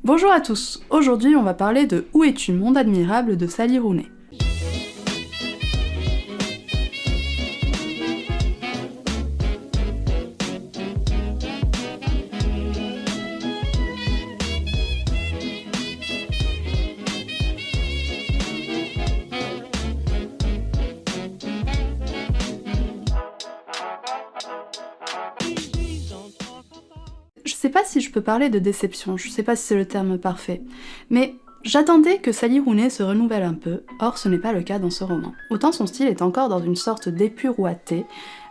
Bonjour à tous, aujourd'hui on va parler de Où es-tu monde admirable de Sally Rooney. Je sais pas si je peux parler de déception, je sais pas si c'est le terme parfait, mais j'attendais que Sally Rooney se renouvelle un peu, or ce n'est pas le cas dans ce roman. Autant son style est encore dans une sorte d'épure ouaté,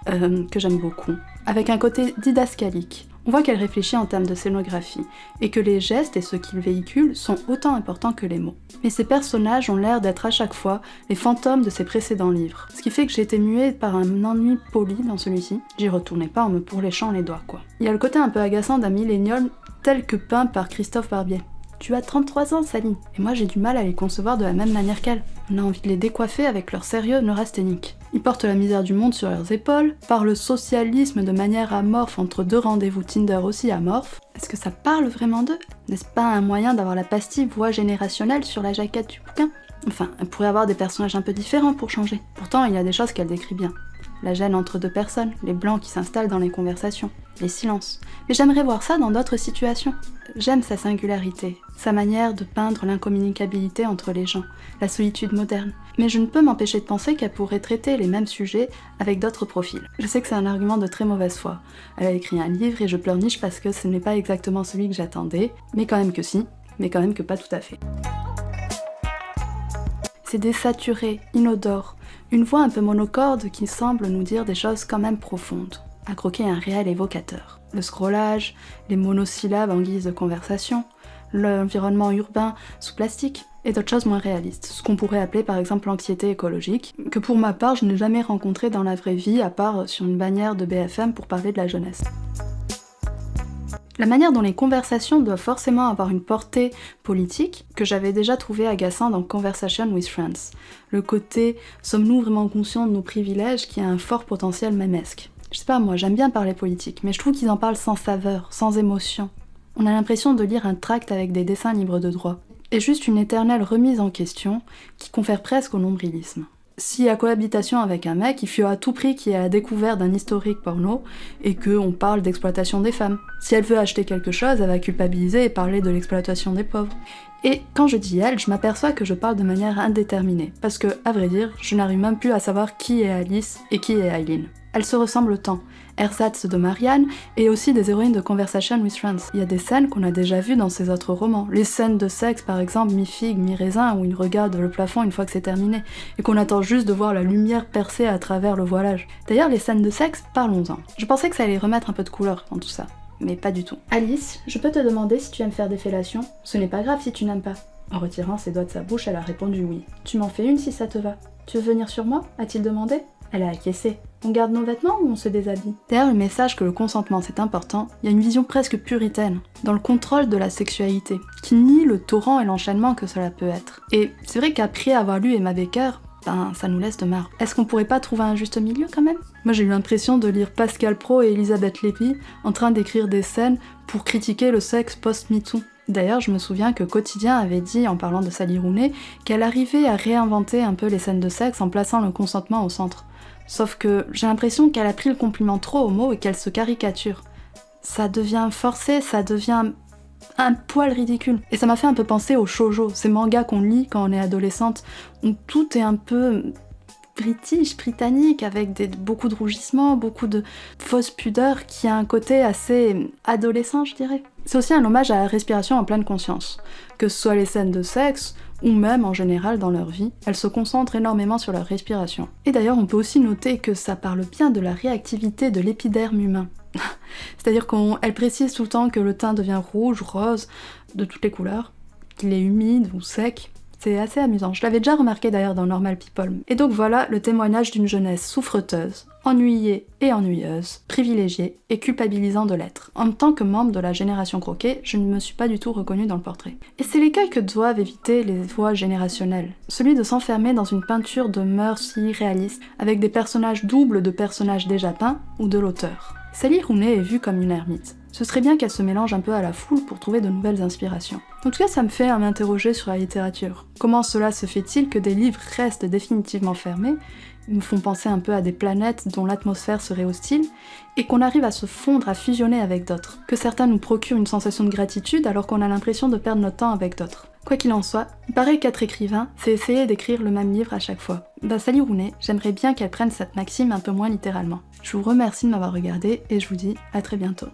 que j'aime beaucoup, avec un côté didascalique. On voit qu'elle réfléchit en termes de scénographie, et que les gestes et ce qu'ils véhiculent sont autant importants que les mots. Mais ces personnages ont l'air d'être à chaque fois les fantômes de ses précédents livres, ce qui fait que j'ai été muée par un ennui poli dans celui-ci. J'y retournais pas en me pourléchant les doigts, quoi. Il y a le côté un peu agaçant d'un millénial tel que peint par Christophe Barbier. Tu as 33 ans, Sally, et moi j'ai du mal à les concevoir de la même manière qu'elle. On a envie de les décoiffer avec leur sérieux neurasthénique. Ils portent la misère du monde sur leurs épaules, parlent socialisme de manière amorphe entre deux rendez-vous Tinder aussi amorphes. Est-ce que ça parle vraiment d'eux? N'est-ce pas un moyen d'avoir la pastille voix générationnelle sur la jaquette du bouquin? Enfin, elle pourrait avoir des personnages un peu différents pour changer. Pourtant, il y a des choses qu'elle décrit bien. La gêne entre deux personnes, les blancs qui s'installent dans les conversations, les silences. Mais j'aimerais voir ça dans d'autres situations. J'aime sa singularité, sa manière de peindre l'incommunicabilité entre les gens, la solitude moderne. Mais je ne peux m'empêcher de penser qu'elle pourrait traiter les mêmes sujets avec d'autres profils. Je sais que c'est un argument de très mauvaise foi. Elle a écrit un livre et je pleurniche parce que ce n'est pas exactement celui que j'attendais, mais quand même que si, mais quand même que pas tout à fait. C'est désaturé, inodore, une voix un peu monocorde qui semble nous dire des choses quand même profondes, à croquer un réel évocateur. Le scrollage, les monosyllabes en guise de conversation, l'environnement urbain sous plastique, et d'autres choses moins réalistes, ce qu'on pourrait appeler par exemple l'anxiété écologique, que pour ma part je n'ai jamais rencontré dans la vraie vie, à part sur une bannière de BFM pour parler de la jeunesse. La manière dont les conversations doivent forcément avoir une portée politique, que j'avais déjà trouvé agaçant dans Conversation with Friends. Le côté « sommes-nous vraiment conscients de nos privilèges » qui a un fort potentiel mémesque. Je sais pas, moi j'aime bien parler politique, mais je trouve qu'ils en parlent sans saveur, sans émotion. On a l'impression de lire un tract avec des dessins libres de droit. Et juste une éternelle remise en question qui confère presque au nombrilisme. Si à cohabitation avec un mec, il faut à tout prix qu'il y ait la découverte d'un historique porno et qu'on parle d'exploitation des femmes. Si elle veut acheter quelque chose, elle va culpabiliser et parler de l'exploitation des pauvres. Et quand je dis elle, je m'aperçois que je parle de manière indéterminée, parce que, à vrai dire, je n'arrive même plus à savoir qui est Alice et qui est Eileen. Elles se ressemblent tant. Ersatz de Marianne et aussi des héroïnes de Conversation with Friends. Il y a des scènes qu'on a déjà vues dans ces autres romans. Les scènes de sexe par exemple, mi-figue, mi-raisin, où ils regardent le plafond une fois que c'est terminé, et qu'on attend juste de voir la lumière percer à travers le voilage. D'ailleurs, les scènes de sexe, parlons-en. Je pensais que ça allait remettre un peu de couleur dans tout ça, mais pas du tout. Alice, je peux te demander si tu aimes faire des fellations? Ce n'est pas grave si tu n'aimes pas. En retirant ses doigts de sa bouche, elle a répondu oui. Tu m'en fais une si ça te va. Tu veux venir sur moi? A-t-il demandé? Elle a acquiescé. On garde nos vêtements ou on se déshabille? Derrière le message que le consentement c'est important, il y a une vision presque puritaine, dans le contrôle de la sexualité, qui nie le torrent et l'enchaînement que cela peut être. Et c'est vrai qu'après avoir lu Emma Baker, ça nous laisse de marre. Est-ce qu'on pourrait pas trouver un juste milieu quand même? Moi j'ai eu l'impression de lire Pascal Praud et Elisabeth Lévy en train d'écrire des scènes pour critiquer le sexe post-MeToo. D'ailleurs, je me souviens que Quotidien avait dit, en parlant de Sally Rooney, qu'elle arrivait à réinventer un peu les scènes de sexe en plaçant le consentement au centre. Sauf que j'ai l'impression qu'elle a pris le compliment trop au mot et qu'elle se caricature. Ça devient forcé, ça devient un poil ridicule. Et ça m'a fait un peu penser aux shoujo, ces mangas qu'on lit quand on est adolescente, où tout est un peu britannique, avec beaucoup de rougissements, beaucoup de fausses pudeurs, qui a un côté assez adolescent, je dirais. C'est aussi un hommage à la respiration en pleine conscience. Que ce soit les scènes de sexe, ou même en général dans leur vie, elles se concentrent énormément sur leur respiration. Et d'ailleurs, on peut aussi noter que ça parle bien de la réactivité de l'épiderme humain. C'est-à-dire qu'elle précise tout le temps que le teint devient rouge, rose, de toutes les couleurs, qu'il est humide ou sec. C'est assez amusant. Je l'avais déjà remarqué d'ailleurs dans Normal People. Et donc voilà le témoignage d'une jeunesse souffreteuse, ennuyée et ennuyeuse, privilégiée et culpabilisant de l'être. En tant que membre de la génération croquée, je ne me suis pas du tout reconnue dans le portrait. Et c'est l'écueil que doivent éviter les voix générationnelles. Celui de s'enfermer dans une peinture de mœurs irréalistes, avec des personnages doubles de personnages déjà peints ou de l'auteur. Sally Rooney est vue comme une ermite. Ce serait bien qu'elle se mélange un peu à la foule pour trouver de nouvelles inspirations. En tout cas, ça me fait m'interroger sur la littérature. Comment cela se fait-il que des livres restent définitivement fermés, nous font penser un peu à des planètes dont l'atmosphère serait hostile, et qu'on arrive à se fondre, à fusionner avec d'autres. Que certains nous procurent une sensation de gratitude alors qu'on a l'impression de perdre notre temps avec d'autres. Quoi qu'il en soit, il paraît qu'être écrivain, c'est essayer d'écrire le même livre à chaque fois. Sally Rooney, j'aimerais bien qu'elle prenne cette maxime un peu moins littéralement. Je vous remercie de m'avoir regardé et je vous dis à très bientôt.